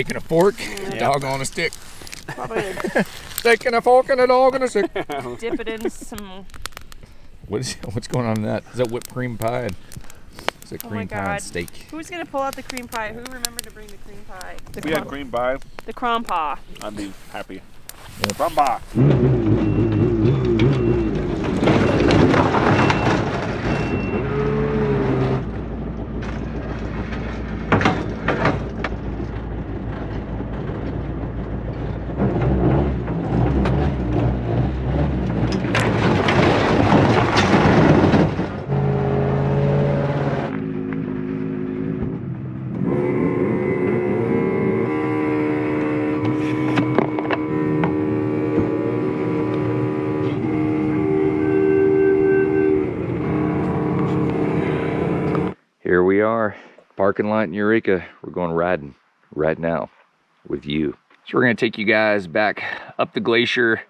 Steak and a fork, dog on a stick. Probably Steak and a fork and a dog on a stick. dip it in some. What's going on in that? Is that whipped cream pie? Is it cream pie and steak? Who's gonna pull out the cream pie? Who remembered to bring the cream pie? We had cream pie. The crom pie. I'd be happy. Crom pie. Here we are, parking lot in Eureka. We're going riding right now with you. So we're gonna take you guys back up the glacier.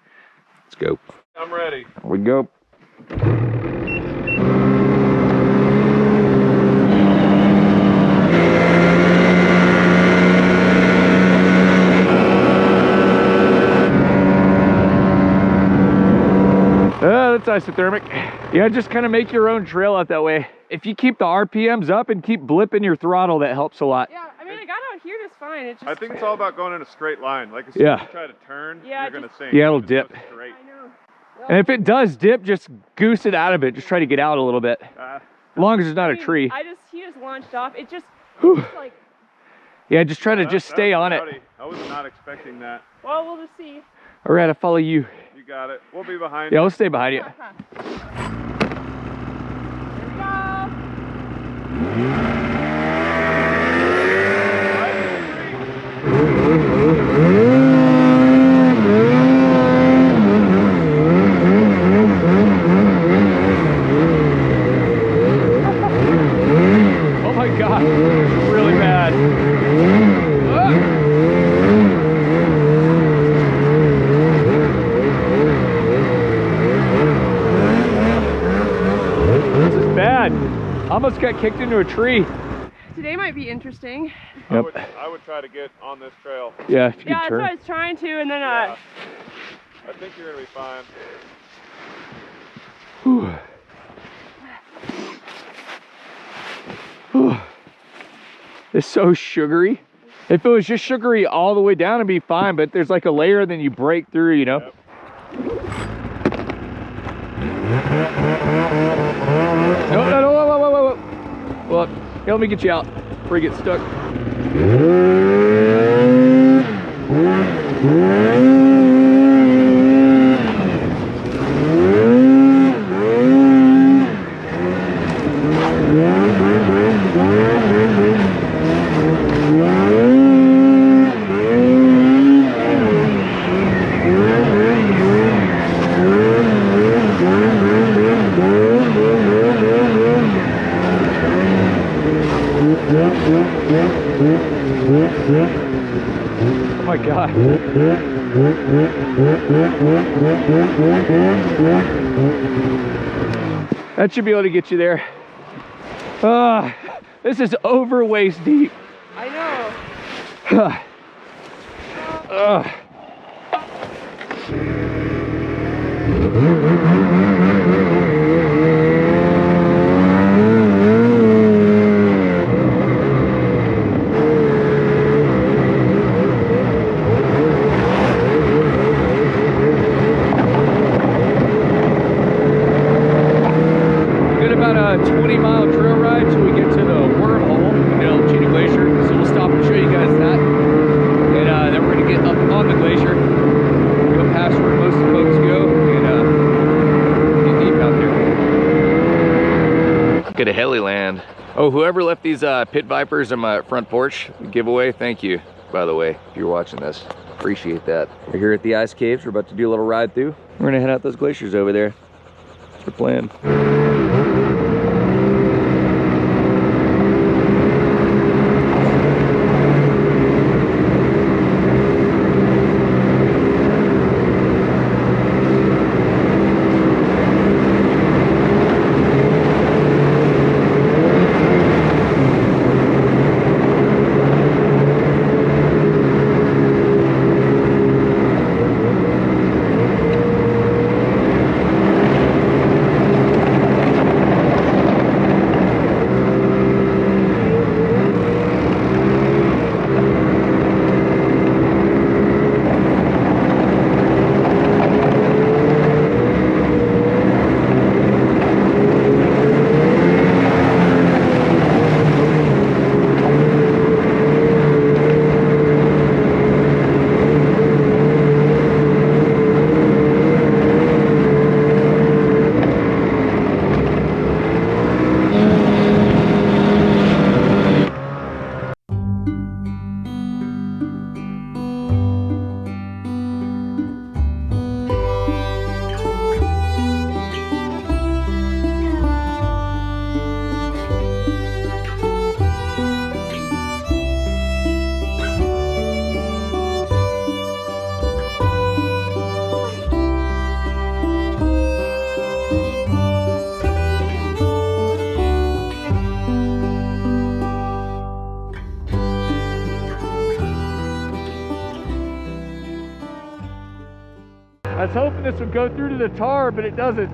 Let's go. I'm ready. Here we go. That's isothermic. Yeah, just kind of make your own trail out that way. If you keep the RPMs up and keep blipping your throttle, that helps a lot. Yeah, I mean, I got out here just fine. It just. I think it's all about going in a straight line. Like as soon as you try to turn, Yeah, you're gonna sink. Yeah, it'll dip. Straight. I know. And if it does dip, just goose it out of it. Just try to get out a little bit. As long as it's not a tree. He just launched off. It just like. Yeah, just try to just stay on it. I was not expecting that. Well, we'll just see. All right, I'll follow you. You got it. We'll be behind Yeah, you. we'll stay behind you. Here we go. Oh my God, it's really bad. This is bad. Almost got kicked into a tree. Today might be interesting. Yep. I would try to get on this trail. Yeah, if you Yeah, could that's turn. what I was trying to, and then I think you're gonna be fine. Whew. Whew. It's so sugary. If it was just sugary all the way down, it'd be fine, but there's like a layer, then you break through, you know? Yep. No, whoa. Well, here, let me get you out before you get stuck. Oh my God. That should be able to get you there. This is over waist deep. I know. Got about a 20-mile trail ride till we get to the wormhole in the El Chino Glacier. So we'll stop and show you guys that. And then we're gonna get up on the glacier, go past where most of the folks go, and get deep out there. Get a heliland. Oh, whoever left these pit vipers on my front porch giveaway, thank you, by the way, if you're watching this. Appreciate that. We're here at the ice caves. We're about to do a little ride through. We're gonna head out those glaciers over there. That's the plan. I was hoping this would go through to the tar, but it doesn't.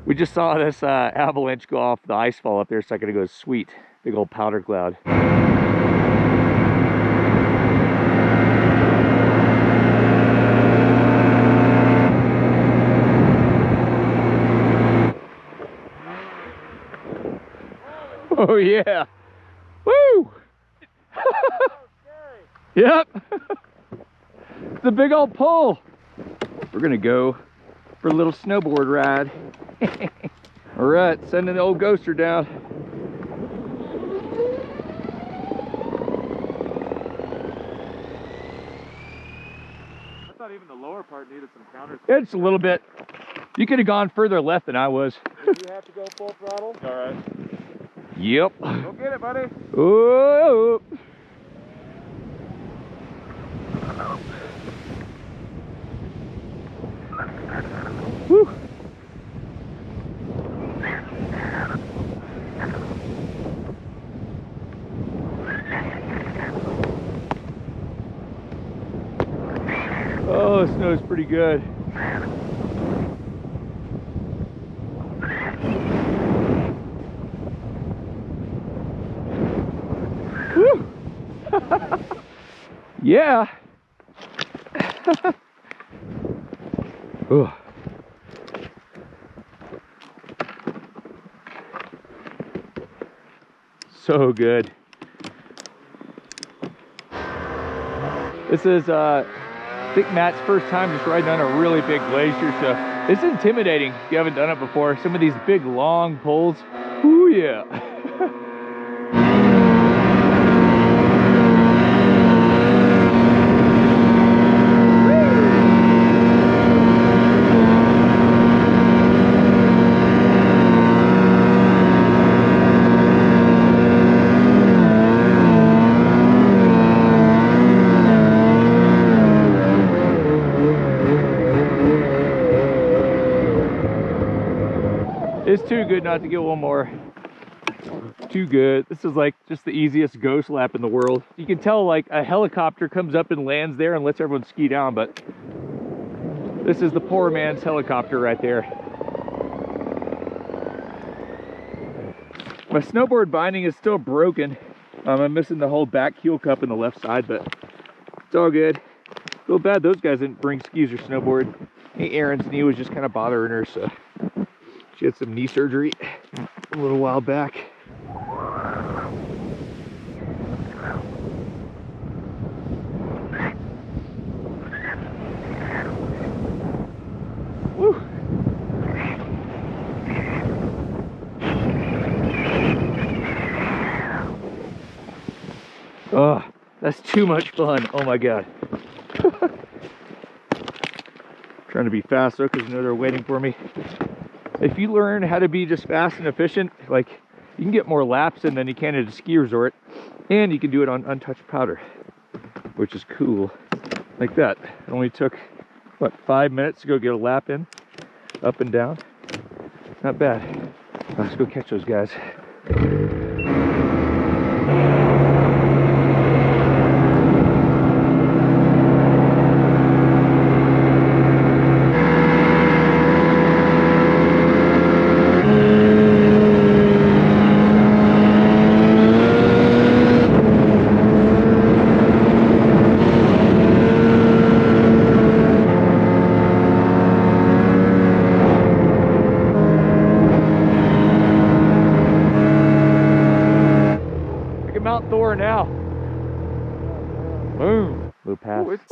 We just saw this avalanche go off the ice fall up there a second ago. Sweet, big old powder cloud. Oh yeah, woo! Yep, it's a big old pull. We're gonna go for a little snowboard ride. All right, sending the old ghoster down. I thought even the lower part needed some counters. It's a little bit. You could have gone further left than I was. Did you have to go full throttle? All right. Yep. Go get it, buddy. Oh. Woo. Oh, the snow's pretty good. Woo. Yeah. Ugh. So good. This is I think Matt's first time just riding on a really big glacier, so it's intimidating if you haven't done it before. Some of these big long pulls. Ooh yeah. It's too good not to get one more. Too good. This is like just the easiest ghost lap in the world. You can tell like a helicopter comes up and lands there and lets everyone ski down, but this is the poor man's helicopter right there. My snowboard binding is still broken. I'm missing the whole back heel cup in the left side, but it's all good. Feel bad those guys didn't bring skis or snowboard. Hey, Erin's knee was just kind of bothering her, so she had some knee surgery a little while back. Woo. Oh, that's too much fun. Oh my God. Trying to be fast though, because you know they're waiting for me. If you learn how to be just fast and efficient, like you can get more laps in than you can at a ski resort, and you can do it on untouched powder, which is cool. Like that. It only took, what, 5 minutes to go get a lap in, up and down. Not bad. Let's go catch those guys. Now. Boom. Blue pass. Ooh, it's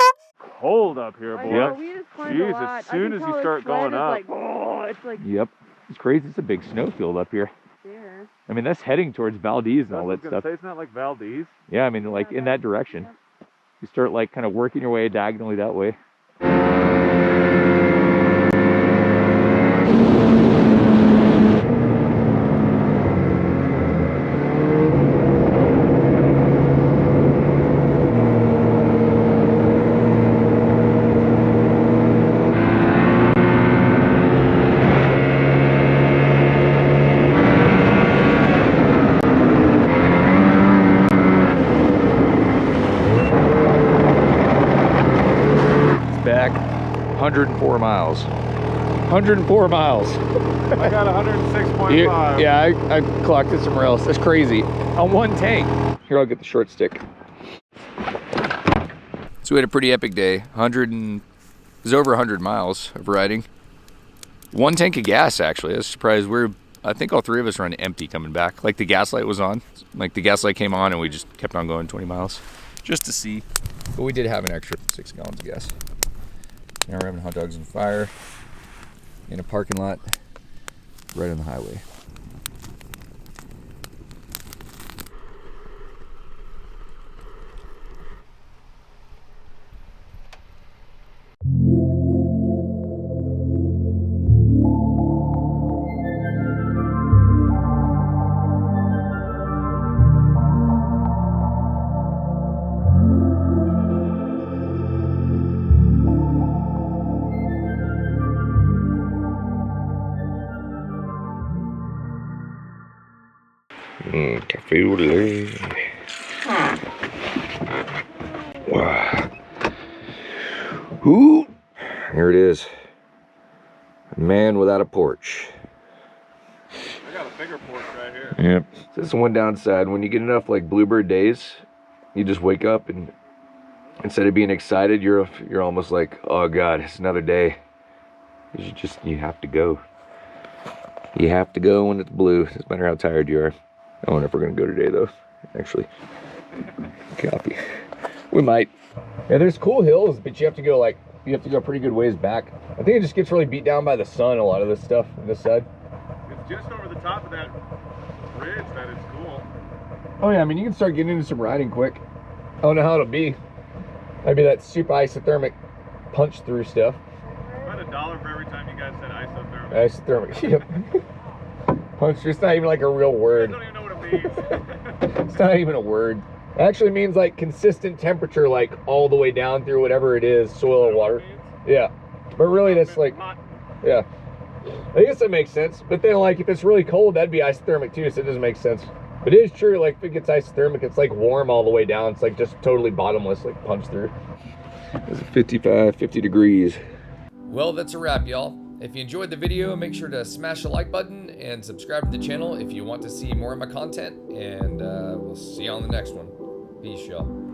cold up here, boy. Yep. We just climbed a Jeez, lot. as soon as you start going up. Like, oh, it's like, yep. It's crazy. It's a big snowfield up here. yeah. I mean, that's heading towards Valdez and all that stuff. Say it's not like Valdez. Yeah, I mean, like in that direction. Yep. You start like kind of working your way diagonally that way. back. 104 miles. 104 miles. I got 106.5. Yeah, I clocked it somewhere else. That's crazy. On one tank. Here, I'll get the short stick. So we had a pretty epic day. It was over 100 miles of riding. One tank of gas, actually. I was surprised. I think all three of us ran empty coming back. Like the gas light was on. Like the gas light came on and we just kept on going 20 miles just to see. But we did have an extra 6 gallons of gas. Now we're having hot dogs and fire in a parking lot right on the highway. Cafe au lait. Wow. Ooh, here it is. A man without a porch. I got a bigger porch right here. Yep. So this is one downside. When you get enough like bluebird days, you just wake up and instead of being excited, you're almost like, oh God, it's another day. You have to go. You have to go when it's blue. Doesn't matter how tired you are. I don't know if we're gonna go today though. Actually, copy. We might. Yeah, there's cool hills, but you have to go a pretty good ways back. I think it just gets really beat down by the sun. A lot of this stuff on this side. It's just over the top of that bridge that it's cool. Oh yeah, I mean you can start getting into some riding quick. I don't know how it'll be. Maybe that super isothermic punch through stuff. About $1 for every time you guys said isothermic. Isothermic, yep. Punch, it's not even like a real word. I don't even know what it means. It's not even a word. It actually means like consistent temperature, like all the way down through whatever it is, soil or water. Yeah. But really that's like, yeah. I guess that makes sense. But then like if it's really cold, that'd be isothermic too, so it doesn't make sense. But it is true, like if it gets isothermic, it's like warm all the way down. It's like just totally bottomless, like punch through. It's 50 degrees. Well, that's a wrap, y'all. If you enjoyed the video, make sure to smash the like button and subscribe to the channel if you want to see more of my content. And we'll see you on the next one. Peace, y'all.